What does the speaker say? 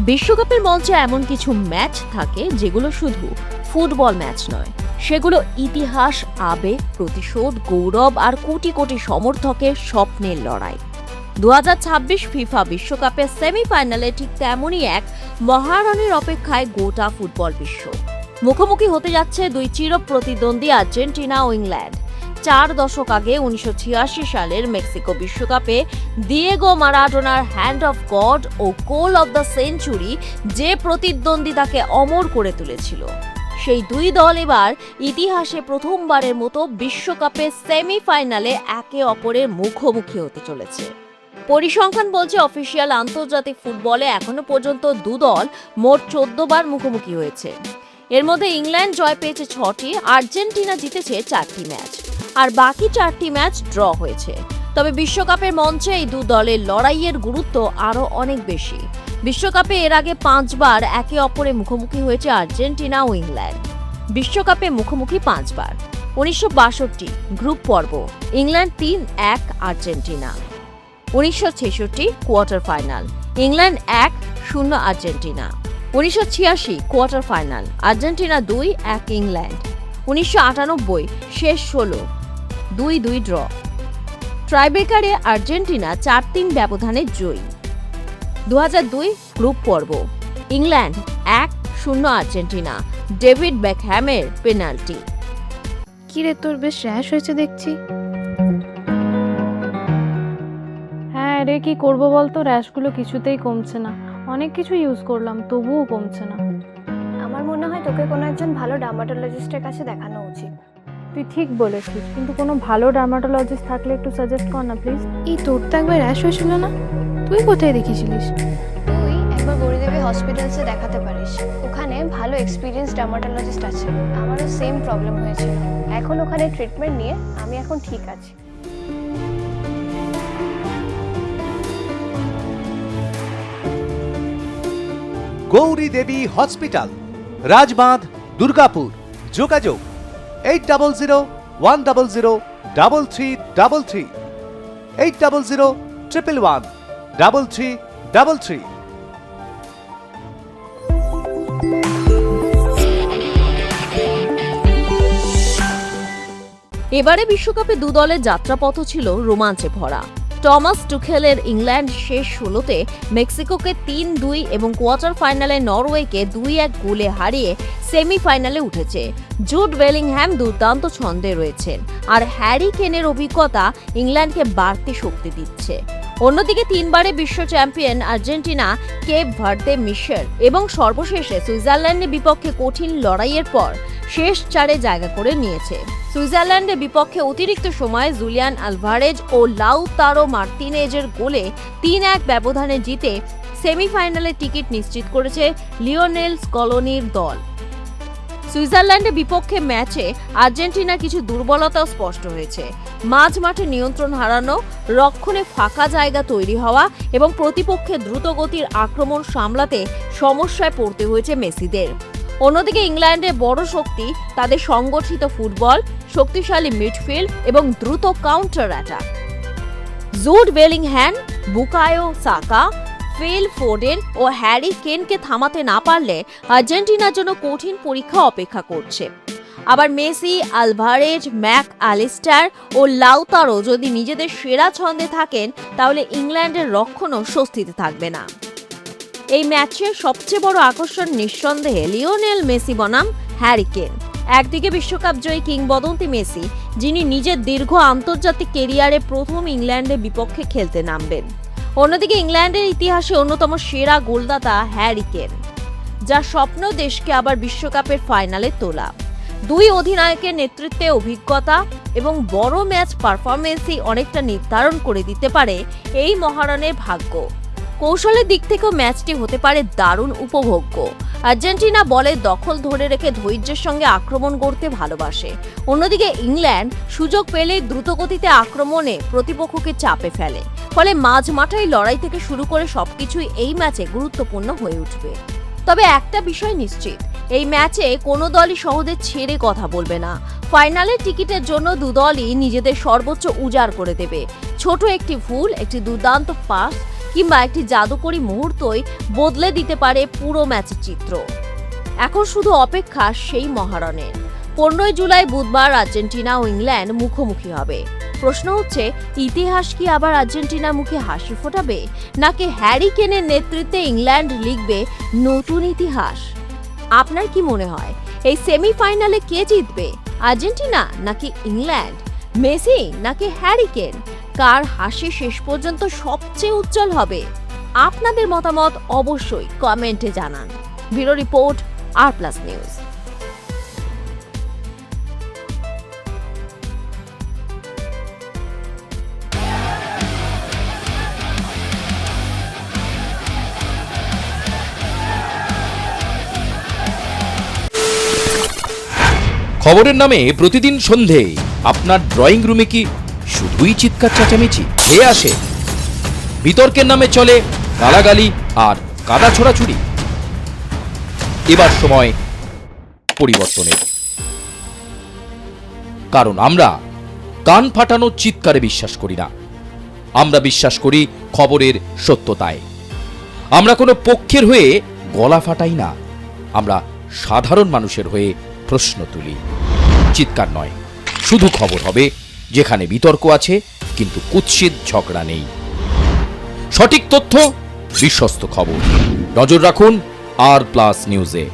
বিশ্বকাপের মঞ্চে এমন কিছু ম্যাচ থাকে যেগুলো শুধু ফুটবল ম্যাচ নয়, সেগুলো ইতিহাস, আবেগ, প্রতিশোধ, গৌরব আর কোটি কোটি সমর্থকের স্বপ্নের লড়াই। 2026 ফিফা বিশ্বকাপের সেমিফাইনালে ঠিক তেমনই এক মহারণের অপেক্ষায় গোটা ফুটবল বিশ্ব। মুখোমুখি হতে যাচ্ছে দুই চিরপ্রতিদ্বন্দ্বী আর্জেন্টিনা ও ইংল্যান্ড। 4 দশক আগে 1986 সালের মেক্সিকো বিশ্বকাপে দিয়েগো মারাডোনার হ্যান্ড অফ গড ও গোল অব দ্য সেঞ্চুরি যে প্রতিদ্বন্দ্বিতাকে অমর করে তুলেছিল, সেই দুই দল এবার ইতিহাসে প্রথমবারের মতো বিশ্বকাপের সেমিফাইনালে একে অপরের মুখোমুখি হতে চলেছে। পরিসংখ্যান বলছে অফিসিয়াল আন্তর্জাতিক ফুটবলে এখনো পর্যন্ত দু দল মোট 14 বার মুখোমুখি হয়েছে। এর মধ্যে ইংল্যান্ড জয় পেয়েছে 6টি, আর্জেন্টিনা জিতেছে 4টি ম্যাচ, আর বাকি 4টি ম্যাচ ড্র হয়েছে। তবে বিশ্বকাপের মঞ্চে এই দু দলের লড়াইয়ের গুরুত্ব আরও অনেক বেশি। বিশ্বকাপে এর আগে 5 বার একে অপরের মুখোমুখি হয়েছে আর্জেন্টিনা ও ইংল্যান্ড। বিশ্বকাপে মুখোমুখি 5 বার। 1962 গ্রুপ পর্ব, England 3-1 Argentina. 1966 quarter final, England 1-0 Argentina. 1986 quarter final, Argentina 2-1 England. 1998 শেষ 16 2-2 ড্র। ট্রাইব্রেকারে আর্জেন্টিনা 4-3 ব্যবধানে জয়ী। 2002 গ্রুপ পর্ব, ইংল্যান্ড 1-0 আর্জেন্টিনা, ডেভিড বেকহ্যামের পেনাল্টি। কিরে, তোর বেশ র্যাশ হয়েছে দেখছি। হ্যাঁ রে, কি করবো বলতো, র্যাশগুলো কিছুতেই কমছে না। অনেক কিছু ইউজ করলাম, তবুও কমছে না। আমার মনে হয় তোকে কোনো একজন ভালো ডার্মাটোলজিস্টের কাছে দেখানো উচিত। তুই ঠিক বলেছিস, কিন্তু কোনো ভালো ডার্মাটোলজিস্ট থাকলে একটু সাজেস্ট কর না প্লিজ। এই তোর তো একবার র্যাশ হয়েছিল না? তুই কোথায় দেখিয়েছিলিস? তুই একবার গৌরীদেবী হসপিটালসে দেখাতে পারিস, ওখানে ভালো এক্সপিরিয়েন্স ডার্মাটোলজিস্ট আছে। আমারও সেম প্রবলেম হয়েছিল, এখন ওখানে ট্রিটমেন্ট নিয়ে আমি এখন ঠিক আছি। গৌরী দেবী হসপিটাল, রাজবাঁধ, দুর্গাপুর। যোগাযোগ 8001003333, 8001113333। এবারে বিশ্বকাপে দু দলের যাত্রাপথ ছিল রোমাঞ্চে ভরা। টমাস টুখেলের ইংল্যান্ড শেষ 16তে মেক্সিকোকে 3-2 এবং কোয়ার্টার ফাইনালে নরওয়েকে 2-1 গোলে হারিয়ে সেমিফাইনালে উঠেছে। জুড বেলিংহ্যাম দুর্দান্ত ছন্দে রয়েছেন, আর হ্যারি কেনের অভিজ্ঞতা ইংল্যান্ডকে বাড়তি শক্তি দিচ্ছে। অন্যদিকে 3 বারে বিশ্ব চ্যাম্পিয়ন আর্জেন্টিনা কেপ ভার্দে, মিশর এবং সর্বশেষে সুইজারল্যান্ডের বিপক্ষে কঠিন লড়াইয়ের পর শেষ 4-এ জায়গা করে নিয়েছে। সুইজারল্যান্ডের বিপক্ষে অতিরিক্ত সময়ে জুলিয়ান আলভারেজ ও লাউতারো মার্তিনেজের গোলে 3-1 ব্যবধানে জিতে সেমিফাইনালের টিকিট নিশ্চিত করেছে লিওনেল স্কলোনির দল। সুইজারল্যান্ডের বিপক্ষে ম্যাচে আর্জেন্টিনার কিছু দুর্বলতাও স্পষ্ট হয়েছে। মাঝ মাঠে নিয়ন্ত্রণ হারানো, রক্ষণে ফাঁকা জায়গা তৈরি হওয়া এবং প্রতিপক্ষের দ্রুতগতির আক্রমণ সামলাতে সমস্যায় পড়তে হয়েছে মেসিদের। অন্যদিকে ইংল্যান্ডের বড় শক্তি তাদের সংগঠিত ফুটবল, শক্তিশালী মিডফিল্ড এবং দ্রুত counter attack. Jude Bellingham, Bukayo Saka, Phil Foden ও হ্যারি কেনকে থামাতে না পারলে আর্জেন্টিনার জন্য কঠিন পরীক্ষা অপেক্ষা করছে। আবার মেসি, আলভারেজ, ম্যাক আলিস্টার ও লাউতারো যদি নিজেদের সেরা ছন্দে থাকেন, তাহলে ইংল্যান্ডের রক্ষণও স্বস্তিতে থাকবে না। এই ম্যাচের সবচেয়ে বড় আকর্ষণ নিঃসন্দেহে লিওনেল মেসি বনাম হ্যারি কেন। একদিকে বিশ্বকাপ জয়ী কিংবদন্তি মেসি, যিনি নিজের দীর্ঘ আন্তর্জাতিক কেরিয়ারে প্রথম ইংল্যান্ডের বিপক্ষে খেলতে নামবেন। অন্যদিকে ইংল্যান্ডের ইতিহাসে অন্যতম সেরা গোলদাতা হ্যারি কেন, যার স্বপ্ন দেশকে আবার বিশ্বকাপের ফাইনালে তোলা। দুই অধিনায়কের নেতৃত্বে অভিজ্ঞতা এবং বড় ম্যাচ পারফরমেন্সই অনেকটা নির্ধারণ করে দিতে পারে এই মহারণের ভাগ্য। কৌশলের দিক থেকেও ম্যাচটি হতে পারে দারুণ উপভোগ্য। আর্জেন্টিনা বলে দখল ধরে রেখে ধৈর্যের সঙ্গে আক্রমণ করতে ভালোবাসে। অন্যদিকে ইংল্যান্ড সুযোগ পেলেই দ্রুতগতিতে আক্রমণে প্রতিপক্ষকে চাপে ফেলে। ফলে মাঝ মাঠায় লড়াই থেকে শুরু করে সবকিছুই এই ম্যাচে গুরুত্বপূর্ণ হয়ে উঠবে। তবে একটা বিষয় নিশ্চিত, এই ম্যাচে কোনো দলই সহজে ছেড়ে কথা বলবে না। ফাইনালের টিকিটের জন্য দু দলই নিজেদের সর্বোচ্চ উজাড় করে দেবে। ছোট একটি ভুল, একটি দুর্দান্ত পাস কিংবা একটি জাদুকরী মুহূর্তই বদলে দিতে পারে পুরো ম্যাচের চিত্র। এখন শুধু অপেক্ষা সেই মহারণের। 15 জুলাই বুধবার আর্জেন্টিনা ও ইংল্যান্ড মুখোমুখি হবে। প্রশ্ন হচ্ছে, ইতিহাস কি আবার আর্জেন্টিনার মুখে হাসি ফোটাবে, নাকি হ্যারি কেনের নেতৃত্বে ইংল্যান্ড লিখবে নতুন ইতিহাস? আপনার কি মনে হয় এই সেমিফাইনালে কে জিতবে, আর্জেন্টিনা নাকি ইংল্যান্ড? মেসি নাকি হ্যারি কেন? কার হাসি শেষ পর্যন্ত সবচেয়ে উজ্জ্বল হবে? আপনাদের মতামত অবশ্যই কমেন্টে জানান। ব্যুরো রিপোর্ট, আর+ নিউজ। খবরের নামে প্রতিদিন সন্ধে আপনার ড্রয়িং রুমে কি শুধুই চিৎকার চেঁচামেচি খেয়ে আসে? বিতর্কের নামে চলে গালাগালি আর কাদা ছোড়াছুড়ি। এবার সময় পরিবর্তনের, কারণ আমরা কান ফাটানো চিৎকারে বিশ্বাস করি না। আমরা বিশ্বাস করি খবরের সত্যতায়। আমরা কোনো পক্ষের হয়ে গলা ফাটাই না, আমরা সাধারণ মানুষের হয়ে প্রশ্ন তুলি। চিৎকার নয়, শুধু খবর হবে যেখানে বিতর্ক আছে কিন্তু কুৎসিত ঝগড়া নেই। সঠিক তথ্য, বিশ্বস্ত খবর। নজর রাখুন আর+ নিউজে।